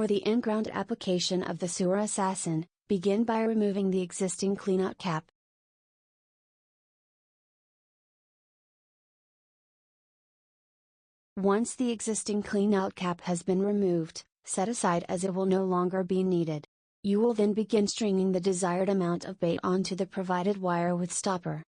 For the in-ground application of the Sewer Assassin, begin by removing the existing cleanout cap. Once the existing cleanout cap has been removed, set aside as it will no longer be needed. You will then begin stringing the desired amount of bait onto the provided wire with stopper.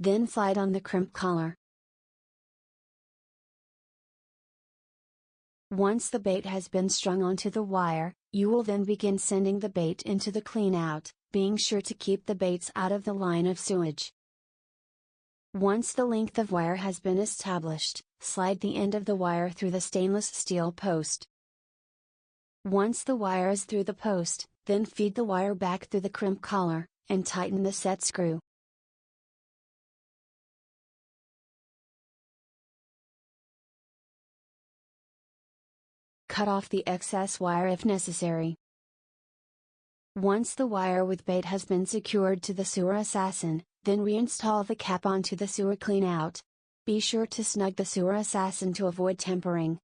Then slide on the crimp collar. Once the bait has been strung onto the wire, you will then begin sending the bait into the cleanout, being sure to keep the baits out of the line of sewage. Once the length of wire has been established, slide the end of the wire through the stainless steel post. Once the wire is through the post, then feed the wire back through the crimp collar, and tighten the set screw. Cut off the excess wire if necessary. Once the wire with bait has been secured to the Sewer Assassin, then reinstall the cap onto the sewer cleanout. Be sure to snug the Sewer Assassin to avoid tempering,